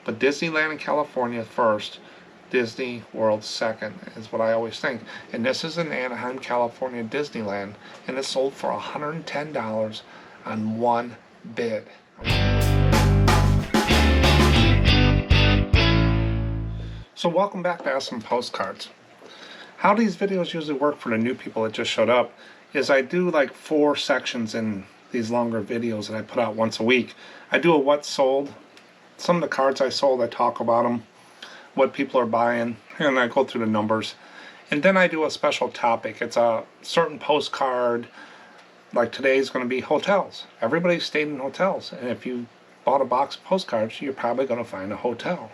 But Disneyland in California first, Disney World second is what I always think. And this is in Anaheim, California, Disneyland, and it sold for $110 on one bid. So welcome back to SM Postcards. How these videos usually work for the new people that just showed up is I do like 4 sections in these longer videos that I put out once a week. I do a what sold, some of the cards I sold, I talk about them, what people are buying, and I go through the numbers. And then I do a special topic. It's a certain postcard, like today's going to be hotels. Everybody stayed in hotels, and if you bought a box of postcards, you're probably going to find a hotel.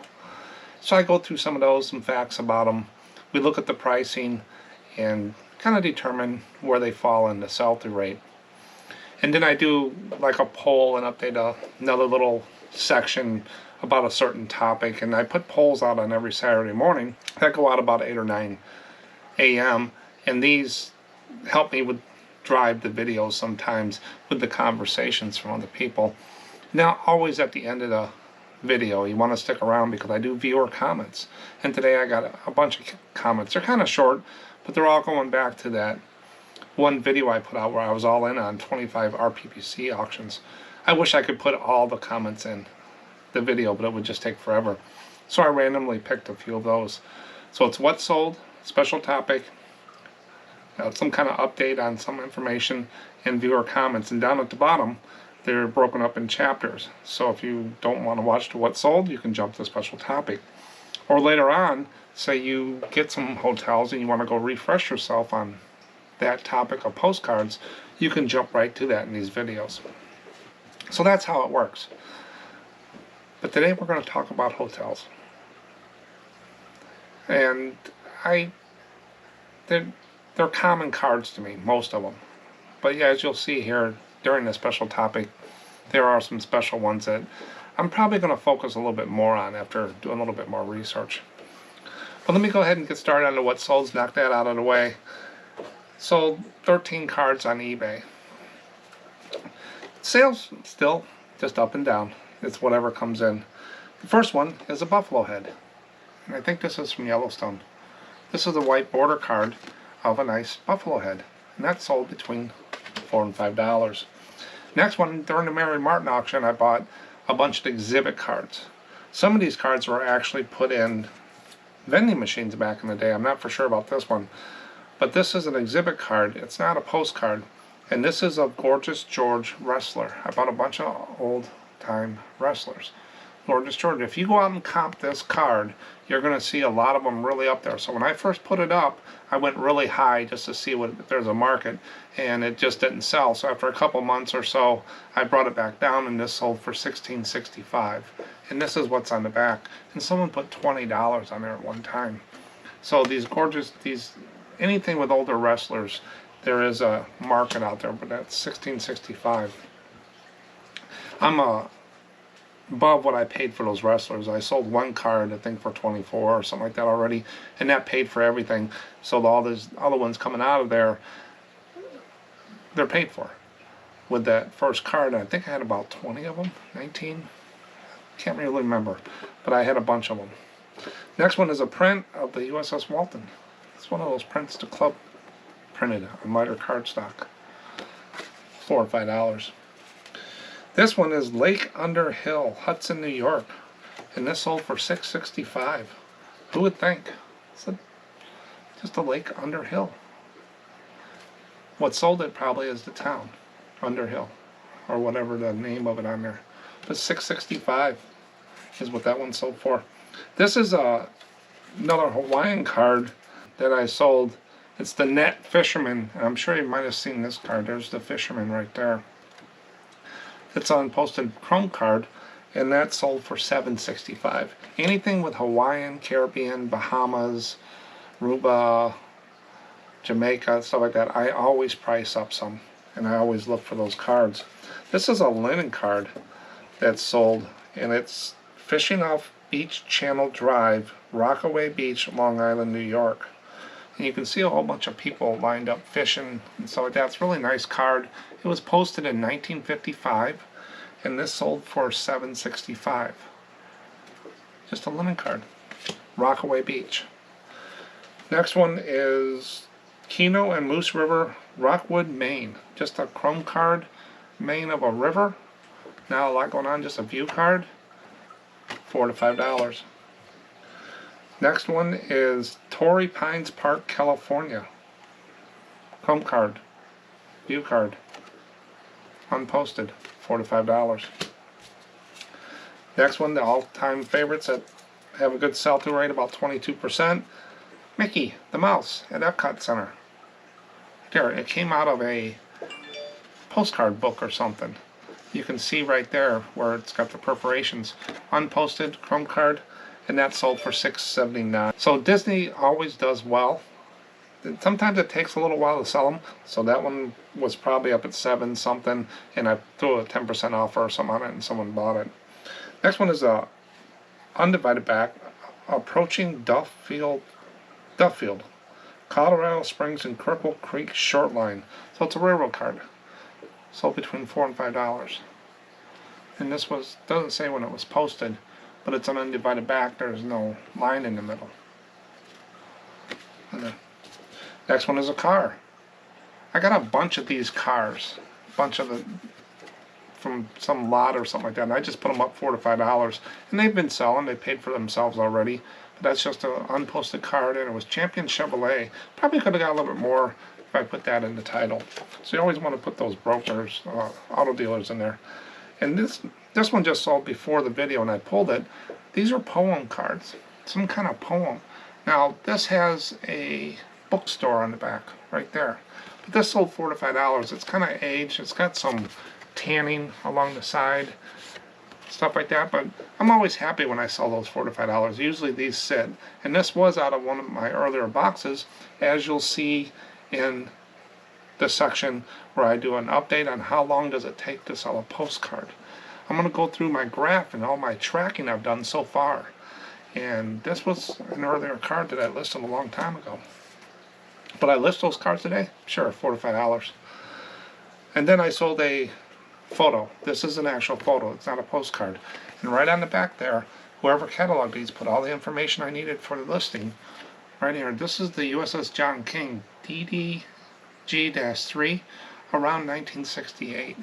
So I go through some of those, some facts about them. We look at the pricing and kind of determine where they fall in the sell-through rate. And then I do like a poll and update another little section about a certain topic. And I put polls out on every Saturday morning that go out about 8 or 9 a.m. And these help me with drive the videos sometimes with the conversations from other people. Now, always at the end of the video you want to stick around because I do viewer comments, and today I got a bunch of comments. They're kind of short, but they're all going back to that one video I put out where I was all in on 25 RPPC auctions. I wish I could put all the comments in the video, but it would just take forever, so I randomly picked a few of those. So it's what sold, special topic, some kind of update on some information, and viewer comments. And down at the bottom they're broken up in chapters. So if you don't want to watch the what sold, you can jump to a special topic. Or later on, say you get some hotels and you want to go refresh yourself on that topic of postcards, you can jump right to that in these videos. So that's how it works. But today we're going to talk about hotels. And they're common cards to me, most of them. But yeah, as you'll see here, during the special topic, there are some special ones that I'm probably going to focus a little bit more on after doing a little bit more research. But let me go ahead and get started on the what solds, knock that out of the way. Sold 13 cards on eBay. Sales still just up and down. It's whatever comes in. The first one is a buffalo head. And I think this is from Yellowstone. This is a white border card of a nice buffalo head. And that's sold between $4 and $5. Next one, during the Mary Martin auction, I bought a bunch of exhibit cards. Some of these cards were actually put in vending machines back in the day. I'm not for sure about this one. But this is an exhibit card. It's not a postcard. And this is a Gorgeous George wrestler. I bought a bunch of old-time wrestlers. Gorgeous George. If you go out and comp this card, you're going to see a lot of them really up there. So when I first put it up, I went really high just to see if there's a market, and it just didn't sell. So after a couple months or so, I brought it back down, and this sold for $16.65. And this is what's on the back. And someone put $20 on there at one time. So anything with older wrestlers, there is a market out there, but that's $16.65. I'm above what I paid for those wrestlers. I sold one card, I think, for $24 or something like that already, and that paid for everything. So all the ones coming out of there, they're paid for with that first card. And I think I had about 20 of them, 19. Can't really remember, but I had a bunch of them. Next one is a print of the USS Walton. It's one of those prints the club printed on lighter cardstock. $4 or $5. This one is Lake Underhill, Hudson, New York, and this sold for $6.65. Who would think? It's just a Lake Underhill. What sold it probably is the town, Underhill, or whatever the name of it on there. But $6.65 is what that one sold for. This is another Hawaiian card that I sold. It's the Net Fisherman. I'm sure you might have seen this card. There's the fisherman right there. It's on posted chrome card, and that sold for $7.65. Anything with Hawaiian, Caribbean, Bahamas, Aruba, Jamaica, stuff like that, I always price up some, and I always look for those cards. This is a linen card that's sold, and it's Fishing Off Beach Channel Drive, Rockaway Beach, Long Island, New York. And you can see a whole bunch of people lined up fishing and stuff like that. It's a really nice card. It was posted in 1955, and this sold for $7.65. Just a linen card. Rockaway Beach. Next one is Keno and Moose River, Rockwood, Maine. Just a chrome card, Maine of a river. Not a lot going on, just a view card. $4 to $5. Next one is Torrey Pines Park, California. Chrome card, view card, unposted, $4 to $5. Next one, the all-time favorites that have a good sell-through rate, about 22%. Mickey the Mouse at Epcot Center. There, it came out of a postcard book or something. You can see right there where it's got the perforations. Unposted, chrome card, and that sold for $6.79. So Disney always does well. Sometimes it takes a little while to sell them. So that one was probably up at 7 something, and I threw a 10% offer or something on it, and someone bought it. Next one is a undivided back, Approaching Duffield, Colorado Springs and Cripple Creek Short Line. So it's a railroad card. Sold between $4 and $5. And this was, doesn't say when it was posted, but it's an undivided back. There's no line in the middle. And the next one is a car. I got a bunch of these cars, a bunch of the from some lot or something like that, and I just put them up $4 to $5, and they've been selling. They paid for themselves already, but that's just an unposted card, and it was Champion Chevrolet. Probably could have got a little bit more if I put that in the title. So you always want to put those brokers, auto dealers in there. And this one just sold before the video, and I pulled it. These are poem cards, some kind of poem. Now this has a bookstore on the back right there, but this sold $4 to $5. It's kind of aged. It's got some tanning along the side, stuff like that, but I'm always happy when I sell those $4 to $5. Usually these sit, and this was out of one of my earlier boxes, as you'll see in the section where I do an update on how long does it take to sell a postcard. I'm going to go through my graph and all my tracking I've done so far, and this was an earlier card that I listed a long time ago. But I list those cards today? Sure, $4 to $5. And then I sold a photo. This is an actual photo. It's not a postcard. And right on the back there, whoever cataloged these put all the information I needed for the listing. Right here. This is the USS John King DDG-3 around 1968.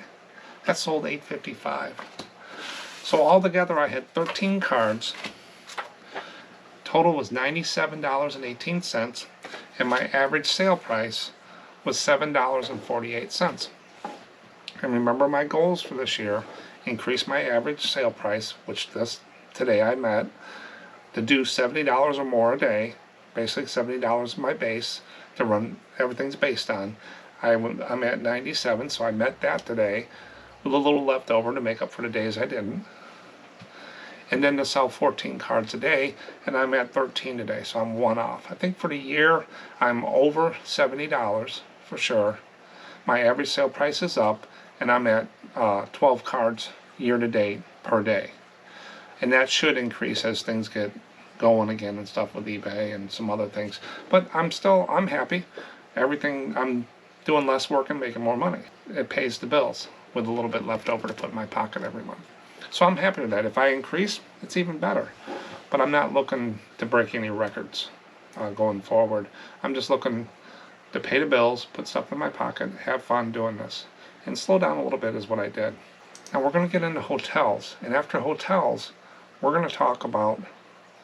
That sold $8.55. So altogether I had 13 cards. Total was $97.18, and my average sale price was $7.48. And remember my goals for this year: increase my average sale price, which today I met, to do $70 or more a day. Basically $70 is my base to run, everything's based on. I'm at 97, so I met that today with a little left over to make up for the days I didn't. And then to sell 14 cards a day, and I'm at 13 today, so I'm one off. I think for the year I'm over $70 for sure. My average sale price is up, and I'm at 12 cards year to date per day. And that should increase as things get going again and stuff with eBay and some other things. But I'm happy. Everything, I'm doing less work and making more money. It pays the bills with a little bit left over to put in my pocket every month. So I'm happy with that. If I increase, it's even better. But I'm not looking to break any records going forward. I'm just looking to pay the bills, put stuff in my pocket, have fun doing this. And slow down a little bit is what I did. Now we're going to get into hotels. And after hotels, we're going to talk about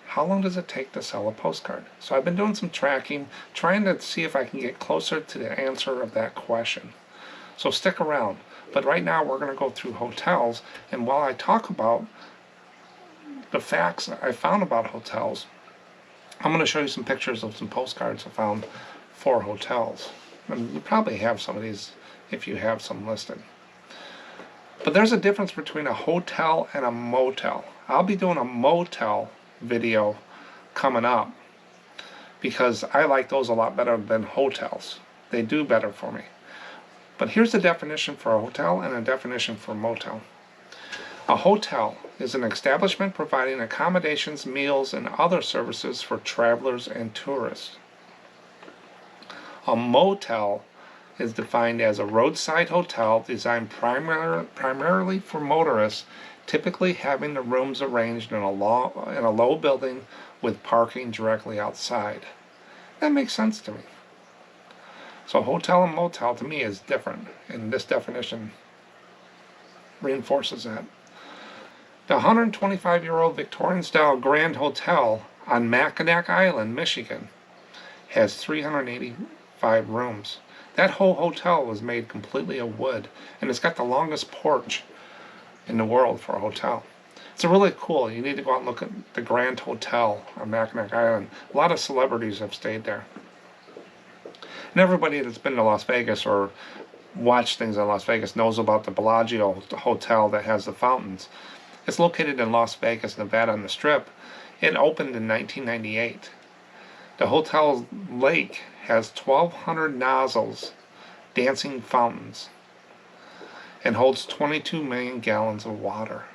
how long does it take to sell a postcard. So I've been doing some tracking, trying to see if I can get closer to the answer of that question. So stick around. But right now we're going to go through hotels, and while I talk about the facts I found about hotels, I'm going to show you some pictures of some postcards I found for hotels. And you probably have some of these if you have some listed. But there's a difference between a hotel and a motel. I'll be doing a motel video coming up because I like those a lot better than hotels. They do better for me. But here's the definition for a hotel and a definition for a motel. A hotel is an establishment providing accommodations, meals, and other services for travelers and tourists. A motel is defined as a roadside hotel designed primarily for motorists, typically having the rooms arranged in a low building with parking directly outside. That makes sense to me. So hotel and motel to me is different, and this definition reinforces that. The 125-year-old Victorian-style Grand Hotel on Mackinac Island, Michigan, has 385 rooms. That whole hotel was made completely of wood, and it's got the longest porch in the world for a hotel. It's really cool. You need to go out and look at the Grand Hotel on Mackinac Island. A lot of celebrities have stayed there. And everybody that's been to Las Vegas or watched things in Las Vegas knows about the Bellagio Hotel that has the fountains. It's located in Las Vegas, Nevada on the Strip. It opened in 1998. The hotel's lake has 1,200 nozzles, dancing fountains, and holds 22 million gallons of water.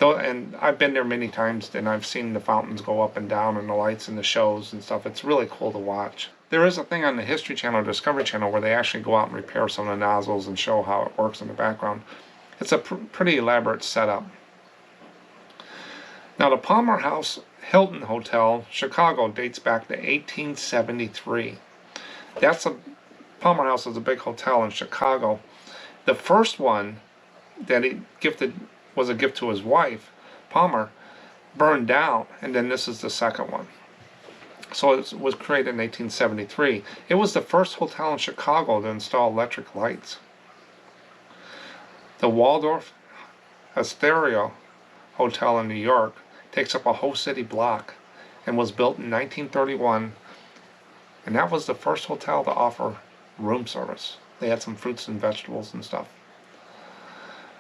And I've been there many times, and I've seen the fountains go up and down and the lights and the shows and stuff. It's really cool to watch. There is a thing on the History Channel or Discovery Channel where they actually go out and repair some of the nozzles and show how it works in the background. It's a pretty elaborate setup. Now, the Palmer House Hilton Hotel, Chicago, dates back to 1873. Palmer House is a big hotel in Chicago. The first one that he gifted was a gift to his wife, Palmer, burned down, and then this is the second one. So it was created in 1873. It was the first hotel in Chicago to install electric lights. The Waldorf Astoria Hotel in New York takes up a whole city block and was built in 1931, and that was the first hotel to offer room service. They had some fruits and vegetables and stuff.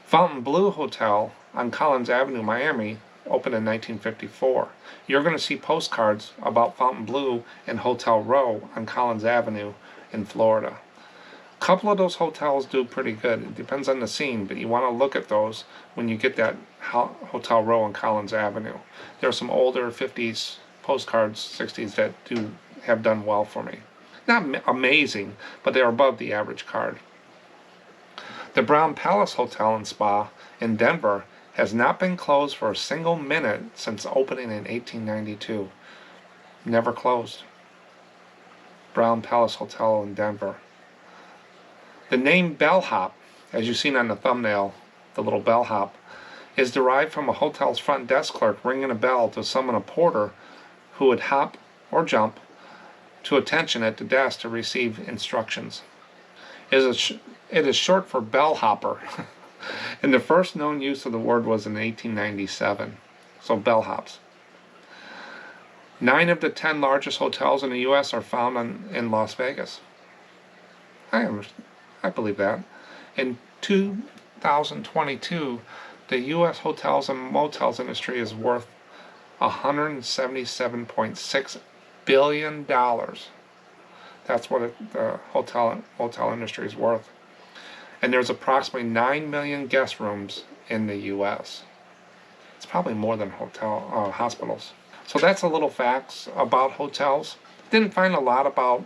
Fontainebleau Hotel on Collins Avenue, Miami, opened in 1954. You're going to see postcards about Fontainebleau and Hotel Row on Collins Avenue in Florida. A couple of those hotels do pretty good. It depends on the scene, but you want to look at those when you get that Hotel Row on Collins Avenue. There are some older 50s postcards, 60s that have done well for me. Not amazing, but they're above the average card. The Brown Palace Hotel and Spa in Denver has not been closed for a single minute since opening in 1892. Never closed. Brown Palace Hotel in Denver. The name bellhop, as you've seen on the thumbnail, the little bellhop, is derived from a hotel's front desk clerk ringing a bell to summon a porter who would hop or jump to attention at the desk to receive instructions. It is short for bellhopper, and the first known use of the word was in 1897. So bellhops. 9 of the 10 largest hotels in the U.S. are found in Las Vegas. I believe that. In 2022, the U.S. hotels and motels industry is worth $177.6 billion. That's what the hotel industry is worth. And there's approximately 9 million guest rooms in the U.S. It's probably more than hospitals. So that's a little facts about hotels. Didn't find a lot about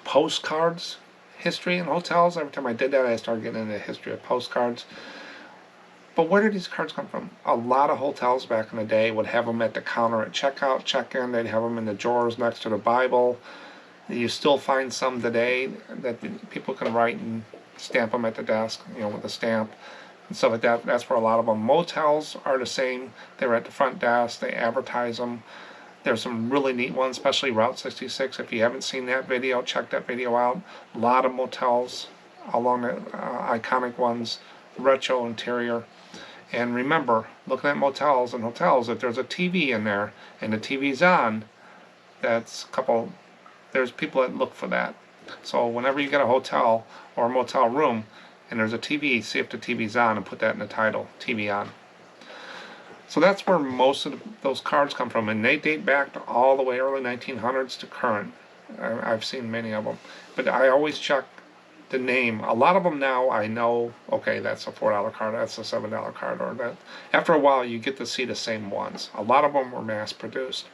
postcards, history in hotels. Every time I did that, I started getting into the history of postcards. But where did these cards come from? A lot of hotels back in the day would have them at the counter at checkout, check-in. They'd have them in the drawers next to the Bible. You still find some today that people can write and stamp them at the desk, with a stamp and stuff like that. That's where a lot of them. Motels are the same. They're at the front desk. They advertise them. There's some really neat ones, especially Route 66. If you haven't seen that video, check that video out. A lot of motels along the iconic ones, retro interior. And remember, looking at motels and hotels, if there's a TV in there and the TV's on, there's people that look for that. So whenever you get a hotel or a motel room and there's a TV, see if the TV's on and put that in the title, TV on. So that's where most of those cards come from, and they date back to all the way early 1900s to current. I've seen many of them, but I always check the name. A lot of them now I know, okay, that's a $4 card, that's a $7 card, or that. After a while you get to see the same ones. A lot of them were mass produced.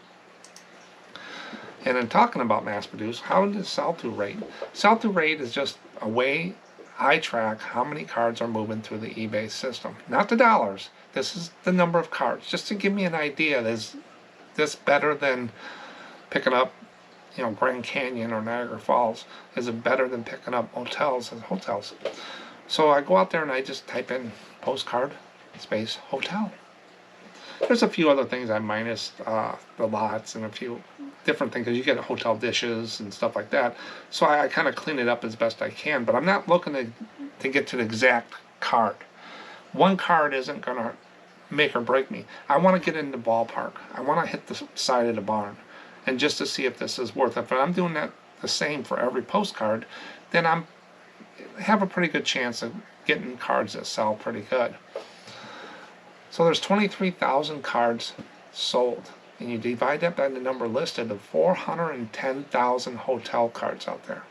And in talking about mass produced, how does sell-through rate? Sell-through rate is just a way I track how many cards are moving through the eBay system. Not the dollars. This is the number of cards. Just to give me an idea, is this better than picking up, Grand Canyon or Niagara Falls? Is it better than picking up motels and hotels? So I go out there and I just type in postcard space hotel. There's a few other things I minus the lots and a few different things, because you get hotel dishes and stuff like that. So I kind of clean it up as best I can, but I'm not looking to get to the exact card. One card isn't going to make or break me. I want to get in the ballpark. I want to hit the side of the barn, and just to see if this is worth it. If I'm doing that the same for every postcard, then I have a pretty good chance of getting cards that sell pretty good. So there's 23,000 cards sold, and you divide that by the number listed of 410,000 hotel cards out there.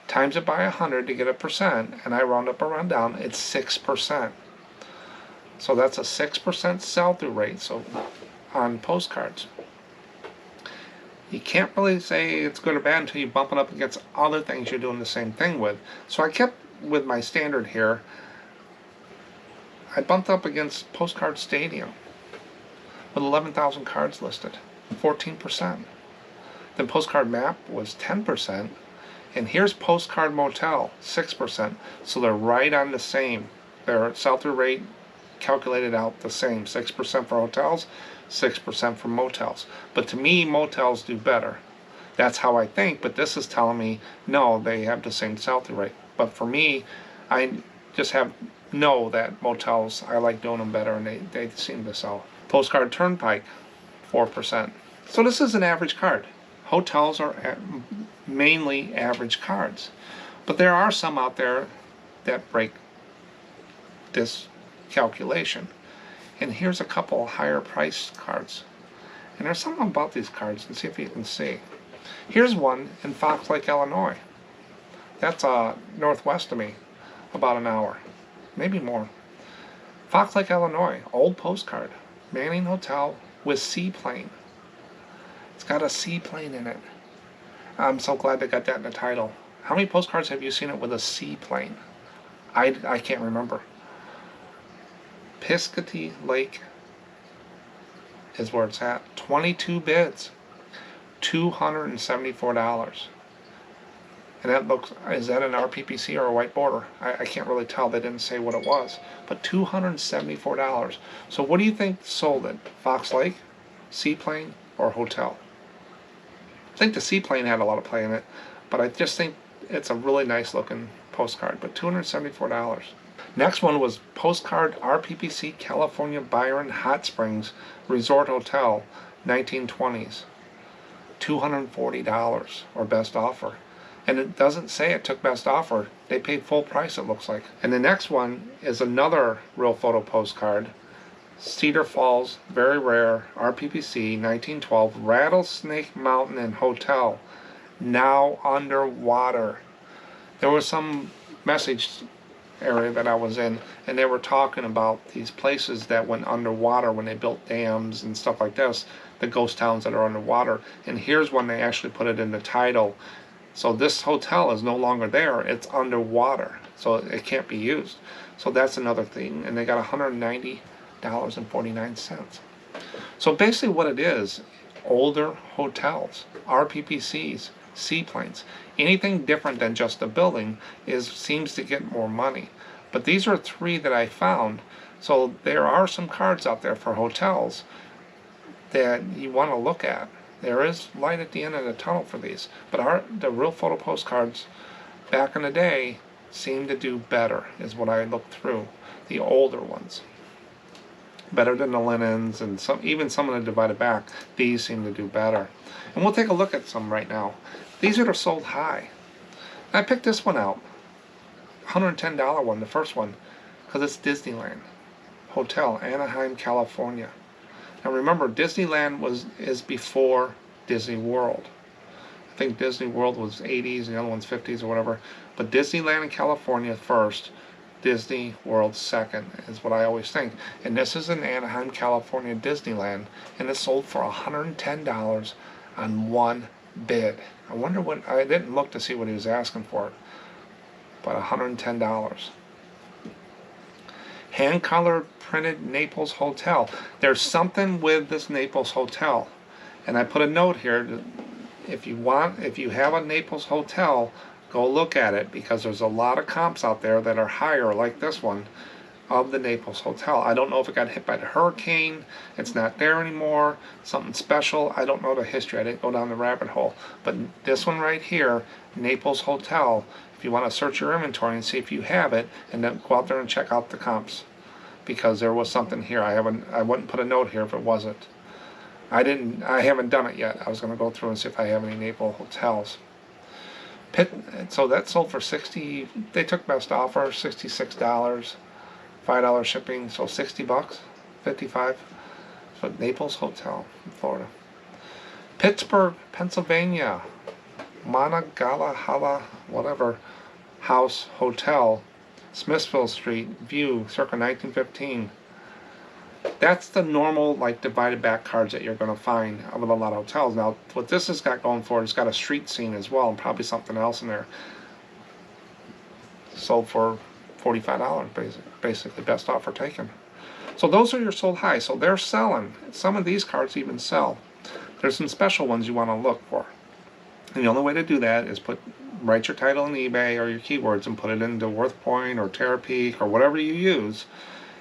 Times it by 100 to get a percent, and I round up or round down, it's 6%. So that's a 6% sell-through rate. So on postcards, you can't really say it's good or bad until you bump it up against other things you're doing the same thing with. So I kept with my standard here. I bumped up against Postcard Stadium with 11,000 cards listed, 14%. Then Postcard Map was 10%, and here's Postcard Motel, 6%. So they're right on the same. Their sell-through rate calculated out the same, 6% for hotels, 6% for motels. But to me, motels do better. That's how I think, but this is telling me, no, they have the same sell-through rate. But for me, I just know that motels, I like doing them better, and they seem to sell. Postcard Turnpike, 4%. So this is an average card. Hotels are mainly average cards. But there are some out there that break this calculation. And here's a couple higher priced cards. And there's something about these cards, and see if you can see. Here's one in Fox Lake, Illinois. That's northwest of me, about an hour, maybe more. Fox Lake, Illinois, old postcard. Manning Hotel with seaplane. It's got a seaplane in it. I'm so glad they got that in the title. How many postcards have you seen it with a seaplane? I can't remember. Piscatee Lake is where it's at. 22 bids. $274. And that looks, is that an RPPC or a white border? I can't really tell. They didn't say what it was. But $274. So what do you think sold it? Fox Lake, seaplane, or hotel? I think the seaplane had a lot of play in it, but I just think it's a really nice looking postcard. But $274. Next one was Postcard RPPC California Byron Hot Springs Resort Hotel, 1920s. $240, or best offer. And it doesn't say it took best offer. They paid full price, it looks like. And the next one is another real photo postcard. Cedar Falls, very rare, RPPC, 1912, Rattlesnake Mountain and Hotel, now underwater. There was some message area that I was in, and they were talking about these places that went underwater when they built dams and stuff like this, the ghost towns that are underwater. And here's one, they actually put it in the title. So this hotel is no longer there, it's underwater, so it can't be used. So that's another thing, and they got $190.49. So basically what it is, older hotels, RPPCs, seaplanes, anything different than just a building seems to get more money. But these are three that I found. So there are some cards out there for hotels that you want to look at. There is light at the end of the tunnel for these. But the real photo postcards back in the day seem to do better, is what I looked through. The older ones. Better than the linens, and even some of the divided back. These seem to do better. And we'll take a look at some right now. These are sold high. I picked this one out. $110 one, the first one, because it's Disneyland Hotel, Anaheim, California. Now remember, Disneyland is before Disney World. I think Disney World was 80s, and the other one's 50s or whatever. But Disneyland in California first, Disney World second, is what I always think. And this is in Anaheim, California, Disneyland, and it sold for $110 on one bid. I wonder what, I didn't look to see what he was asking for it. about $110. Hand-colored printed Naples Hotel. There's something with this Naples Hotel. And I put a note here, if you have a Naples Hotel, go look at it, because there's a lot of comps out there that are higher, like this one, of the Naples Hotel. I don't know if it got hit by the hurricane, it's not there anymore, something special. I don't know the history, I didn't go down the rabbit hole. But this one right here, Naples Hotel, if you want to search your inventory and see if you have it, and then go out there and check out the comps, because there was something here. I wouldn't put a note here if it wasn't. I haven't done it yet. I was going to go through and see if I have any Naples hotels. So that sold for $60. They took best offer, $66, $5 shipping, so $60, $55. So Naples Hotel in Florida. Pittsburgh, Pennsylvania, Monongahela, whatever, House Hotel, Smithville Street, View, circa 1915. That's the normal, like, divided back cards that you're going to find with a lot of hotels. Now, what this has got going for it, it's got a street scene as well, and probably something else in there. Sold for $45, basically, best offer taken. So those are your sold high. So they're selling. Some of these cards even sell. There's some special ones you want to look for. And the only way to do that is write your title in eBay or your keywords and put it into WorthPoint or Terapeak or whatever you use,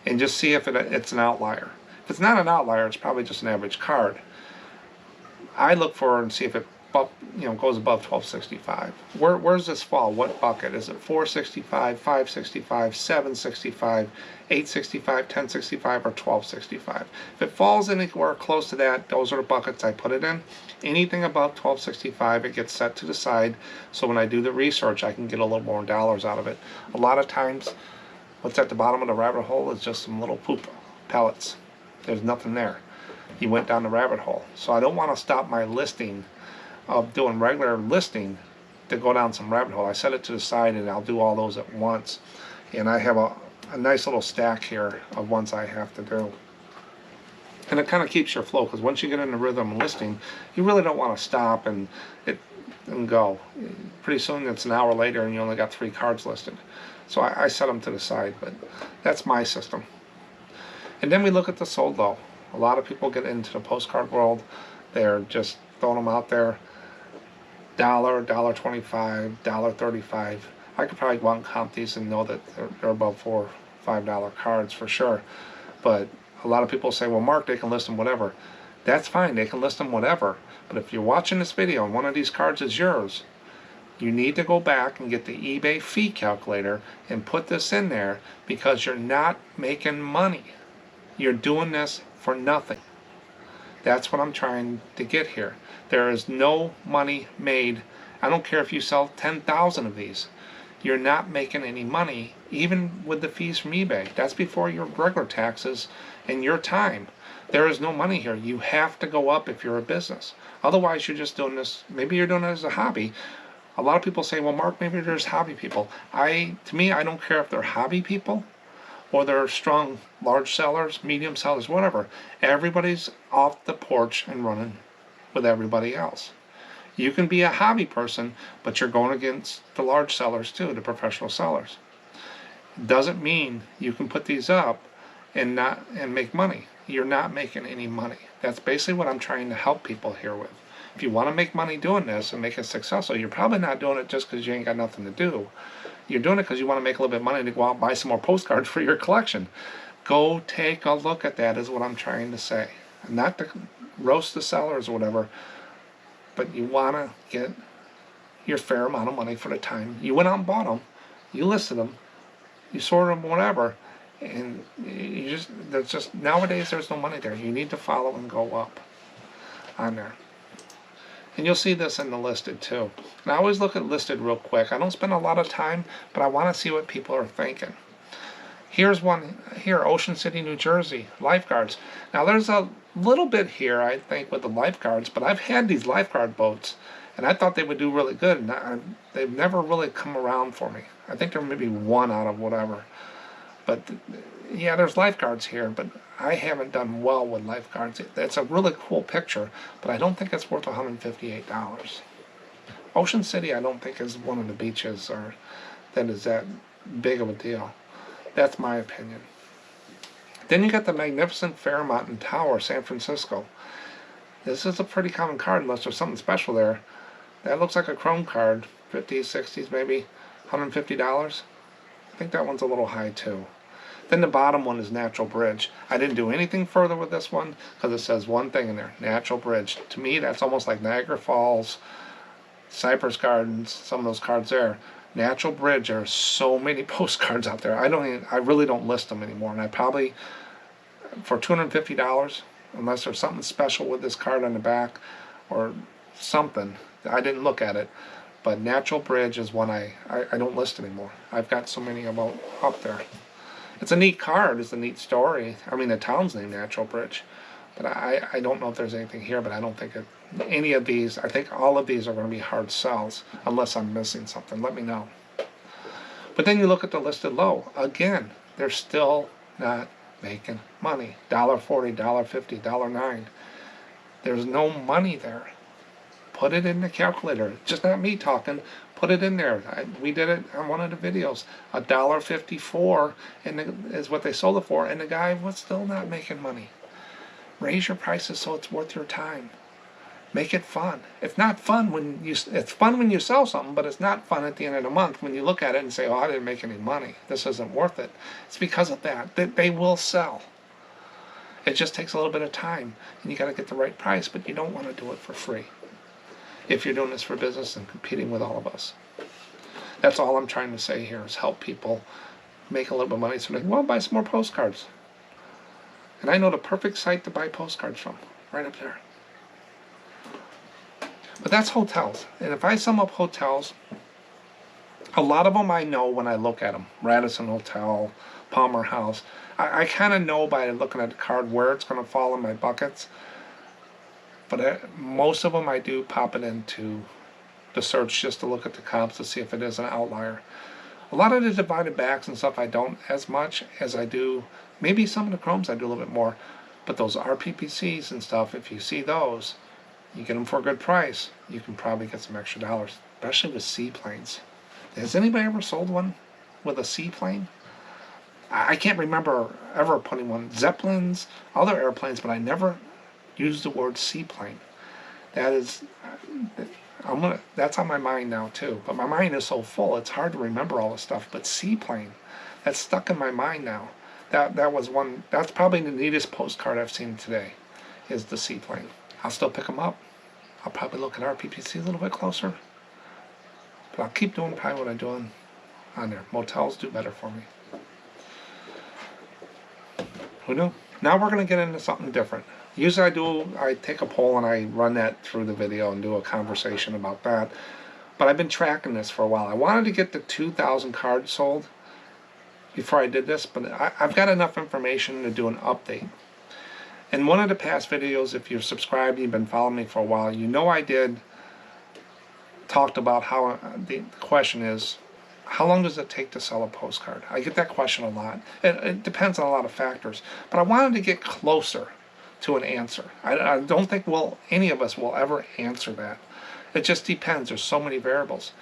and just see if it's an outlier. If it's not an outlier, it's probably just an average card. I look for and see if it goes above 1265. Where's this fall? What bucket? Is it 465, 565, 765, 865, 1065, or 1265? If it falls anywhere close to that, those are the buckets I put it in. Anything above 1265, it gets set to the side, so when I do the research, I can get a little more dollars out of it. A lot of times, what's at the bottom of the rabbit hole is just some little poop pellets. There's nothing there. You went down the rabbit hole. So I don't want to stop my listing of doing regular listing to go down some rabbit hole. I set it to the side and I'll do all those at once. And I have a nice little stack here of ones I have to do. And it kind of keeps your flow, because once you get in the rhythm of listing, you really don't want to stop and go. Pretty soon it's an hour later and you only got 3 cards listed. So I set them to the side, but that's my system. And then we look at the sold low. A lot of people get into the postcard world. They're just throwing them out there. $1, $1.25, $1.35. I could probably go out and count these and know that they're above $4 or $5 cards for sure. But a lot of people say, well, Mark, they can list them whatever. That's fine, they can list them whatever. But if you're watching this video and one of these cards is yours, you need to go back and get the eBay fee calculator and put this in there, because you're not making money. You're doing this for nothing. That's what I'm trying to get here. There is no money made. I don't care if you sell 10,000 of these. You're not making any money, even with the fees from eBay. That's before your regular taxes and your time. There is no money here. You have to go up if you're a business. Otherwise, you're just doing this. Maybe you're doing it as a hobby. A lot of people say, well, Mark, maybe there's hobby people. To me, I don't care if they're hobby people or they're strong, large sellers, medium sellers, whatever. Everybody's off the porch and running with everybody else. You can be a hobby person, but you're going against the large sellers too, the professional sellers. Doesn't mean you can put these up and make money. You're not making any money. That's basically what I'm trying to help people here with. If you want to make money doing this and make it successful, you're probably not doing it just because you ain't got nothing to do. You're doing it because you want to make a little bit of money to go out and buy some more postcards for your collection. Go take a look at that, is what I'm trying to say. Not to roast the sellers or whatever, but you want to get your fair amount of money for the time. You went out and bought them, you listed them, you sorted them, whatever, and nowadays there's no money there. You need to follow and go up on there. And you'll see this in the listed too. And I always look at listed real quick. I don't spend a lot of time, but I want to see what people are thinking. Here's one here, Ocean City, New Jersey, lifeguards. Now there's a little bit here, I think, with the lifeguards, but I've had these lifeguard boats, and I thought they would do really good, and they've never really come around for me. I think there may be one out of whatever. But yeah, there's lifeguards here, but I haven't done well with lifeguards. It's a really cool picture, but I don't think it's worth $158. Ocean City, I don't think, is one of the beaches or that is that big of a deal. That's my opinion. Then you got the magnificent Fairmont Tower, San Francisco. This is a pretty common card unless there's something special there. That looks like a chrome card, 50s, 60s maybe, $150. I think that one's a little high too. Then the bottom one is Natural Bridge. I didn't do anything further with this one because it says one thing in there, Natural Bridge. To me, that's almost like Niagara Falls, Cypress Gardens, some of those cards there. Natural Bridge, there are so many postcards out there. I really don't list them anymore. And I probably, for $250, unless there's something special with this card on the back or something, I didn't look at it. But Natural Bridge is one I don't list anymore. I've got so many about up there. It's a neat card. It's a neat story. I mean, the town's named Natural Bridge. But I don't know if there's anything here, but I don't think any of these, I think all of these are going to be hard sells, unless I'm missing something. Let me know. But then you look at the listed low. Again, they're still not making money. $1.40, $1.50, $1.09. There's no money there. Put it in the calculator. Just not me talking. Put it in there. We did it on one of the videos. $1.54 is what they sold it for, and the guy was still not making money. Raise your prices so it's worth your time. Make it fun. It's not fun it's fun when you sell something, but it's not fun at the end of the month when you look at it and say, "Oh, I didn't make any money. This isn't worth it." It's because of that they will sell. It just takes a little bit of time, and you got to get the right price, but you don't want to do it for free if you're doing this for business and competing with all of us. That's all I'm trying to say here, is help people make a little bit of money so they can, well, buy some more postcards. And I know the perfect site to buy postcards from, right up there. But that's hotels. And if I sum up hotels, a lot of them I know when I look at them. Radisson Hotel, Palmer House. I kind of know by looking at the card where it's going to fall in my buckets. But most of them I do pop it into the search just to look at the comps to see if it is an outlier. A lot of the divided backs and stuff I don't as much as I do. Maybe some of the chromes I do a little bit more. But those RPPCs and stuff, if you see those, you get them for a good price, you can probably get some extra dollars, especially with seaplanes. Has anybody ever sold one with a seaplane? I can't remember ever putting one. Zeppelins, other airplanes, but I never used the word seaplane. That's on my mind now too. But my mind is so full, it's hard to remember all this stuff. But seaplane, that's stuck in my mind now. That was one. That's probably the neatest postcard I've seen today, is the seaplane. I'll still pick them up. I'll probably look at RPPC a little bit closer. But I'll keep doing probably what I'm doing on there. Motels do better for me. Who knew? Now we're going to get into something different. Usually I take a poll and I run that through the video and do a conversation about that. But I've been tracking this for a while. I wanted to get the 2,000 cards sold before I did this, but I've got enough information to do an update. In one of the past videos, if you're subscribed, you've been following me for a while, you know I talked about how the question is, how long does it take to sell a postcard? I get that question a lot. It depends on a lot of factors, but I wanted to get closer to an answer. I don't think any of us will ever answer that. It just depends. There's so many variables.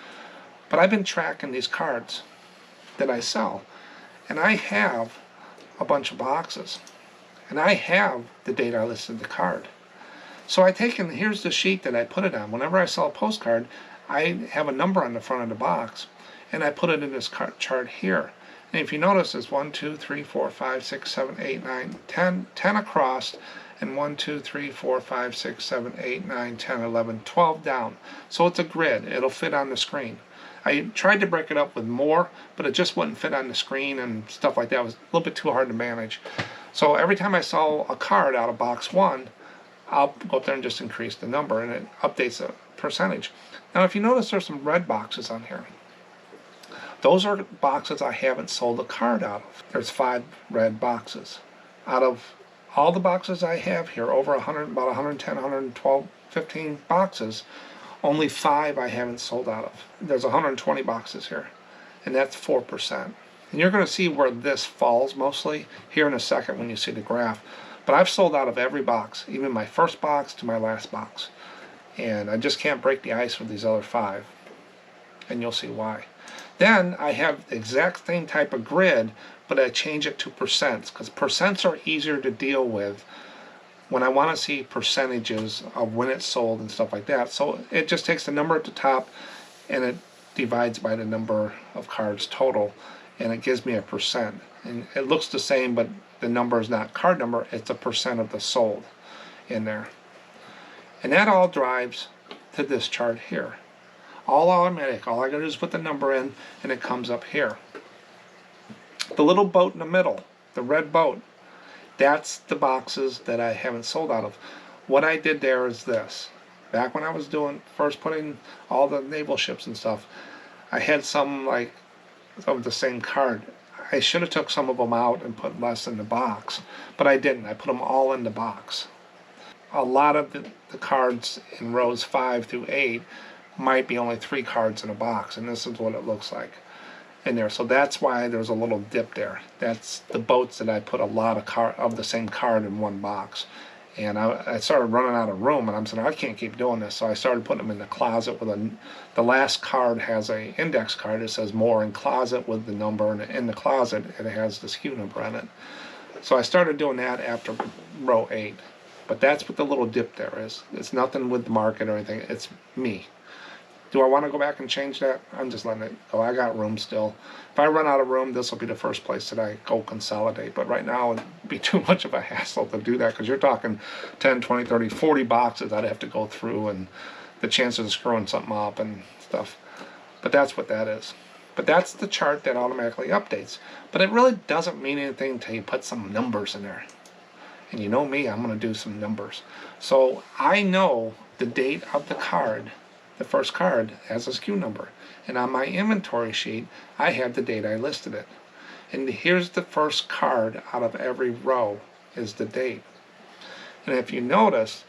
But I've been tracking these cards that I sell, and I have a bunch of boxes. And I have the date I listed the card. So here's the sheet that I put it on. Whenever I sell a postcard, I have a number on the front of the box, and I put it in this chart here. And if you notice, it's 1, 2, 3, 4, 5, 6, 7, 8, 9, 10, 10 across, and 1, 2, 3, 4, 5, 6, 7, 8, 9, 10, 11, 12 down. So it's a grid. It'll fit on the screen. I tried to break it up with more, but it just wouldn't fit on the screen and stuff like that. It was a little bit too hard to manage. So every time I sell a card out of box 1, I'll go up there and just increase the number, and it updates the percentage. Now if you notice, there's some red boxes on here. Those are boxes I haven't sold a card out of. There's 5 red boxes. Out of all the boxes I have here, over 100, about 110, 112, 15 boxes, only 5 I haven't sold out of. There's 120 boxes here, and that's 4%. And you're going to see where this falls mostly here in a second when you see the graph. But I've sold out of every box, even my first box to my last box. And I just can't break the ice with these other 5. And you'll see why. Then I have the exact same type of grid, but I change it to percents, because percents are easier to deal with when I want to see percentages of when it's sold and stuff like that. So it just takes the number at the top and it divides by the number of cards total, and it gives me a percent. And it looks the same, but the number is not card number, it's a percent of the sold in there. And that all drives to this chart here. All automatic. All I gotta do is put the number in and it comes up here. The little boat in the middle, the red boat, that's the boxes that I haven't sold out of. What I did there is this. Back when I was first putting all the naval ships and stuff, I had some like of the same card. I should have took some of them out and put less in the box, but I didn't. I put them all in the box. A lot of the cards in rows 5 through 8 might be only 3 cards in a box, and this is what it looks like in there. So that's why there's a little dip there. That's the boats that I put a lot of the same card in one box. And I started running out of room, and I'm saying I can't keep doing this. So I started putting them in the closet with the last card has a index card. It says more in closet with the number, and in the closet it has the SKU number on it. So I started doing that after row 8. But that's what the little dip there is. It's nothing with the market or anything. It's me. Do I want to go back and change that? I'm just letting it go. I got room still. If I run out of room, this will be the first place that I go consolidate. But right now, it'd be too much of a hassle to do that, because you're talking 10, 20, 30, 40 boxes I'd have to go through, and the chances of screwing something up and stuff. But that's what that is. But that's the chart that automatically updates. But it really doesn't mean anything until you put some numbers in there. And you know me, I'm going to do some numbers. So I know the date of the card. The first card has a SKU number, and on my inventory sheet I have the date I listed it. And here's the first card out of every row is the date. And if you notice,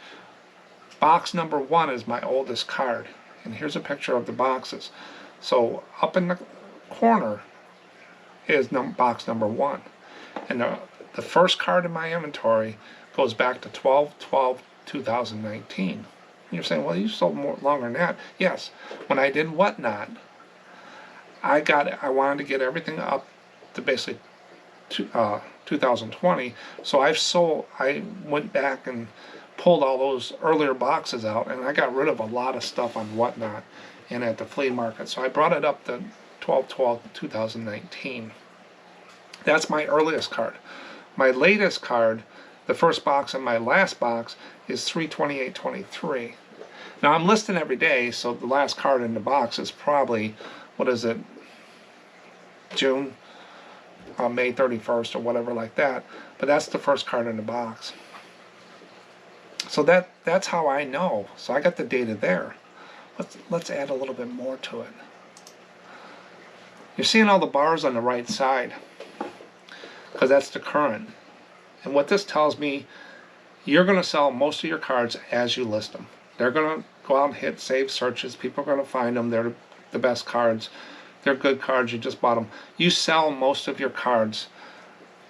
box number 1 is my oldest card, and here's a picture of the boxes. So up in the corner is box number 1, and the first card in my inventory goes back to 12/12/2019. You're saying, well, you sold more longer than that. Yes, when I did Whatnot, I wanted to get everything up to basically 2020. So I went back and pulled all those earlier boxes out, and I got rid of a lot of stuff on Whatnot and at the flea market. So I brought it up to 12/12/2019. That's my earliest card. My latest card, the first box and my last box, is 3/28/23. Now I'm listing every day, so the last card in the box is probably, what is it, June, May 31st or whatever like that. But that's the first card in the box. So that's how I know. So I got the data there. Let's add a little bit more to it. You're seeing all the bars on the right side, because that's the current. And what this tells me, you're going to sell most of your cards as you list them. They're going to go out and hit save searches. People are going to find them. They're the best cards. They're good cards. You just bought them. You sell most of your cards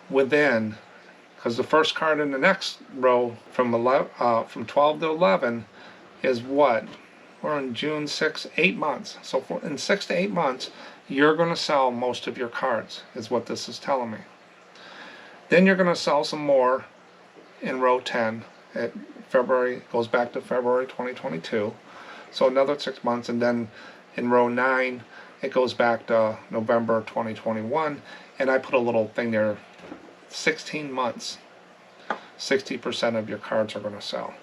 within, because the first card in the next row from 12 to 11 is what? We're in June 6, 8 months. So in 6 to 8 months, you're going to sell most of your cards, is what this is telling me. Then you're going to sell some more in row 10 at February, goes back to February 2022, so another 6 months. And then in row 9 it goes back to November 2021, and I put a little thing there, 16 months, 60% of your cards are going to sell.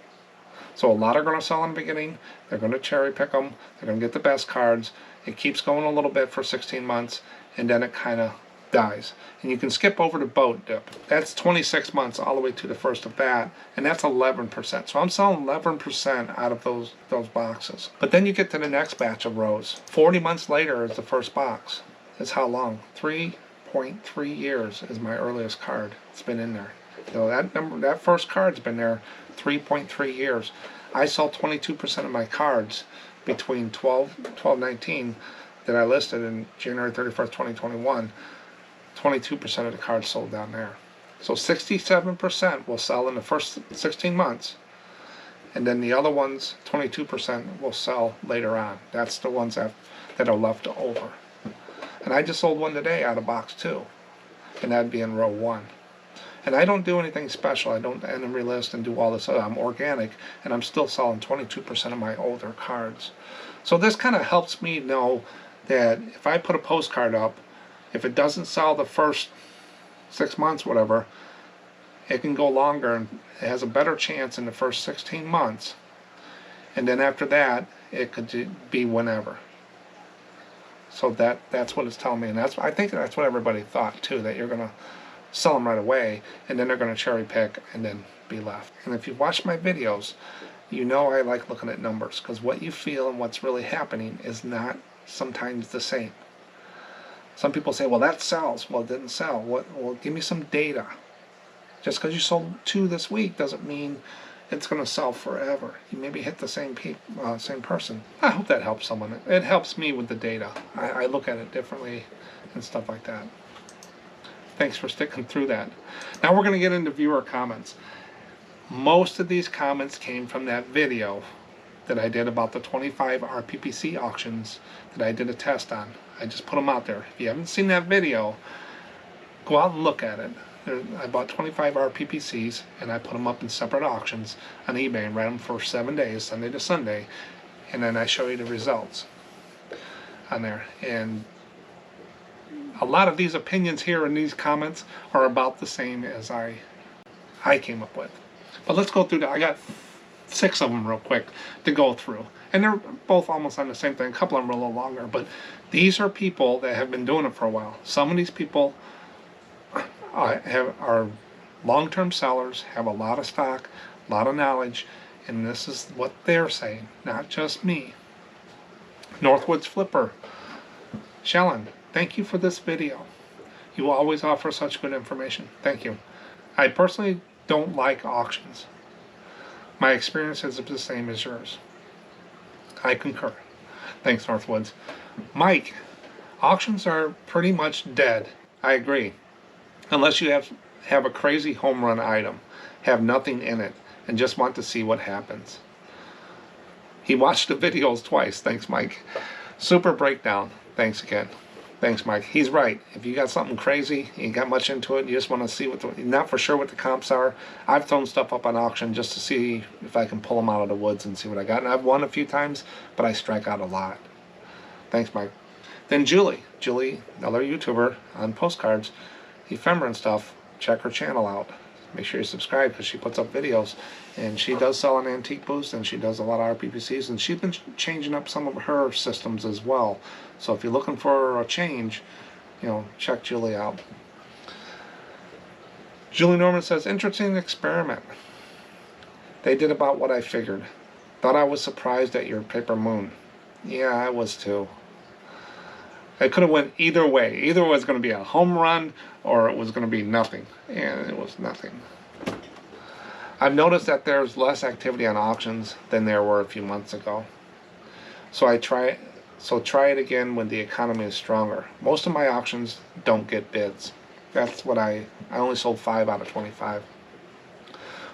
So a lot are going to sell in the beginning. They're going to cherry pick them. They're going to get the best cards. It keeps going a little bit for 16 months, and then it kind of dies. And you can skip over the boat dip. That's 26 months all the way to the first of that, and that's 11%. So I'm selling 11% out of those boxes. But then you get to the next batch of rows. 40 months later is the first box. That's how long? 3.3 years is my earliest card. It's been in there. So that first card's been there 3.3 years. I sold 22% of my cards between 12/19 that I listed in January 31st, 2021. 22% of the cards sold down there. So 67% will sell in the first 16 months, and then the other ones, 22%, will sell later on. That's the ones that are left over. And I just sold one today out of box 2. And that'd be in row 1. And I don't do anything special. I don't enemy list and do all this. I'm organic, and I'm still selling 22% of my older cards. So this kind of helps me know that if I put a postcard up, if it doesn't sell the first 6 months, whatever, it can go longer and it has a better chance in the first 16 months. And then after that, it could be whenever. So that's what it's telling me, and I think that's what everybody thought too, that you're gonna sell them right away, and then they're gonna cherry pick and then be left. And if you've watched my videos, you know I like looking at numbers, because what you feel and what's really happening is not sometimes the same. Some people say, well, that sells. Well, it didn't sell. Well, give me some data. Just because you sold 2 this week doesn't mean it's going to sell forever. You maybe hit the same person. I hope that helps someone. It helps me with the data. I look at it differently and stuff like that. Thanks for sticking through that. Now we're going to get into viewer comments. Most of these comments came from that video that I did about the 25 RPPC auctions that I did a test on. I just put them out there. If you haven't seen that video, go out and look at it. I bought 25 RPPCs and I put them up in separate auctions on eBay and ran them for 7 days, Sunday to Sunday, and then I show you the results on there. And a lot of these opinions here in these comments are about the same as I came up with. But let's go through that. I got 6 of them real quick to go through, and they're both almost on the same thing. A couple of them are a little longer, but these are people that have been doing it for a while. Some of these people are long-term sellers, have a lot of stock, a lot of knowledge, and this is what they're saying, not just me. Northwoods Flipper, Shellen, thank you for this video. You always offer such good information. Thank you. I personally don't like auctions. My experience is the same as yours. I concur. Thanks, Northwoods. Mike, auctions are pretty much dead. I agree. Unless you have a crazy home run item, have nothing in it, and just want to see what happens. He watched the videos twice. Thanks, Mike. Super breakdown. Thanks again. Thanks, Mike. He's right. If you got something crazy, you ain't got much into it, you just want to see you're not for sure what the comps are. I've thrown stuff up on auction just to see if I can pull them out of the woods and see what I got. And I've won a few times, but I strike out a lot. Thanks, Mike. Then Julie, another YouTuber on Postcards, ephemera and stuff. Check her channel out. Make sure you subscribe because she puts up videos, and she does sell an antique boost, and she does a lot of RPPCs, and she's been changing up some of her systems as well. So if you're looking for a change, check Julie out. Julie Norman says, interesting experiment. They did about what I figured. Thought I was surprised at your paper moon. Yeah, I was too. It could have went either way. Either it was going to be a home run or it was going to be nothing. And it was nothing. I've noticed that there's less activity on auctions than there were a few months ago. So try it again when the economy is stronger. Most of my auctions don't get bids. That's what I only sold 5 out of 25.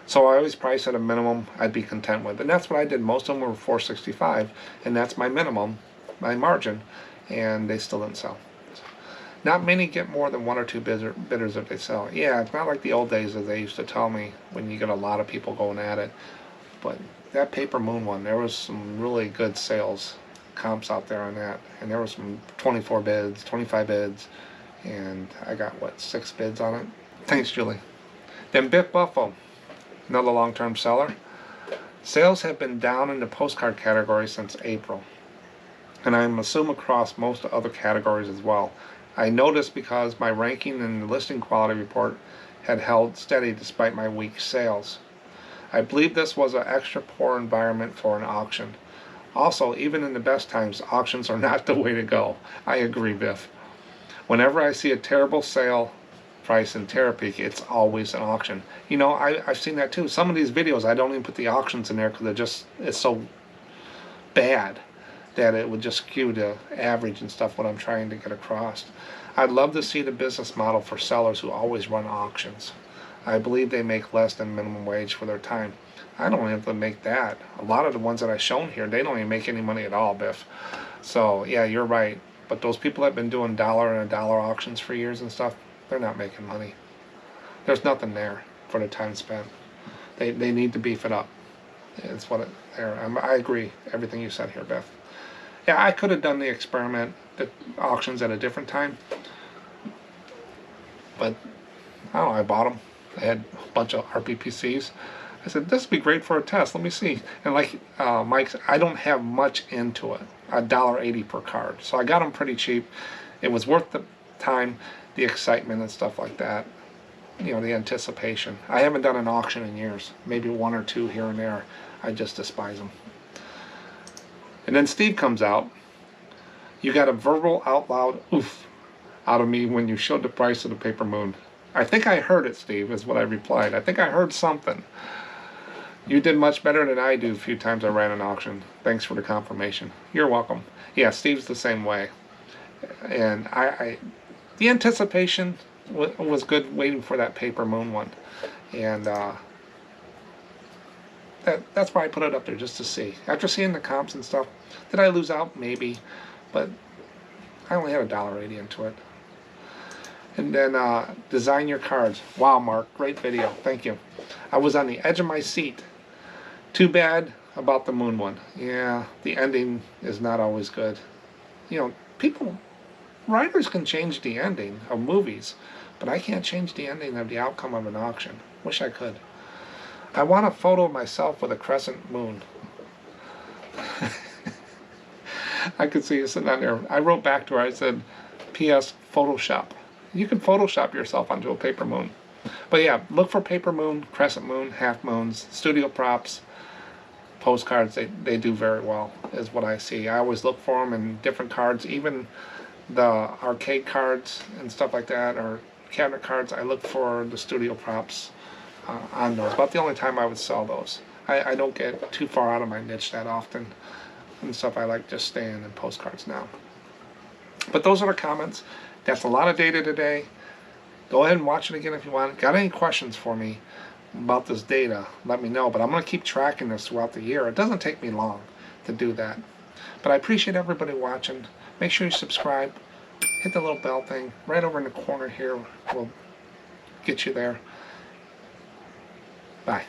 So I always price at a minimum I'd be content with. And that's what I did. Most of them were $465, and that's my minimum, my margin. And they still didn't sell. Not many get more than 1 or 2 bidders if they sell. Yeah, it's not like the old days as they used to tell me when you get a lot of people going at it. But that paper moon one, there was some really good sales comps out there on that, and there was some 24 bids, 25 bids, and I got 6 bids on it. Thanks, Julie. Then Biff Buffo, another long-term seller. Sales have been down in the postcard category since April, and I'm assuming across most other categories as well. I noticed because my ranking in the listing quality report had held steady despite my weak sales. I believe this was an extra poor environment for an auction. Also, even in the best times, auctions are not the way to go. I agree, Biff. Whenever I see a terrible sale price in Terapeak, it's always an auction. I've seen that too. Some of these videos, I don't even put the auctions in there because it's so bad that it would just skew the average and stuff what I'm trying to get across. I'd love to see the business model for sellers who always run auctions. I believe they make less than minimum wage for their time. I don't have to make that. A lot of the ones that I've shown here, they don't even make any money at all, Biff. So, yeah, you're right. But those people that have been doing dollar and a dollar auctions for years and stuff, they're not making money. There's nothing there for the time spent. They need to beef it up. It's what I agree everything you said here, Beth. Yeah, I could have done the experiment, the auctions at a different time, but I don't know, I bought them. I had a bunch of RPPCs. I said, this would be great for a test. Let me see. And like Mike's, I don't have much into it. $1.80 per card. So I got them pretty cheap. It was worth the time, the excitement and stuff like that. You know, the anticipation. I haven't done an auction in years. Maybe one or two here and there. I just despise them. And then Steve comes out. You got a verbal out loud oof out of me when you showed the price of the paper moon. I think I heard it, Steve, is what I replied. I think I heard something. You did much better than I do a few times I ran an auction. Thanks for the confirmation. You're welcome. Yeah, Steve's the same way. And the anticipation was good waiting for that paper moon one. And that's why I put it up there, just to see. After seeing the comps and stuff, did I lose out? Maybe. But I only had $1.80 into it. And then design your cards. Wow, Mark, great video. Thank you. I was on the edge of my seat. Too bad about the moon one. Yeah, the ending is not always good. You know, writers can change the ending of movies, but I can't change the ending of the outcome of an auction. Wish I could. I want a photo of myself with a crescent moon. I could see you sitting on there. I wrote back to her, I said, P.S. Photoshop. You can Photoshop yourself onto a paper moon. But yeah, look for paper moon, crescent moon, half moons, studio props, postcards. They do very well, is what I see. I always look for them in different cards, even the arcade cards and stuff like that, or cabinet cards. I look for the studio props on those. About the only time I would sell those. I don't get too far out of my niche that often and stuff. I like just staying in postcards now. But those are the comments. That's a lot of data today. Go ahead and watch it again if you want. Got any questions for me about this data, let me know. But I'm going to keep tracking this throughout the year. It doesn't take me long to do that. But I appreciate everybody watching. Make sure you subscribe. Hit the little bell thing right over in the corner here. We'll get you there. Bye.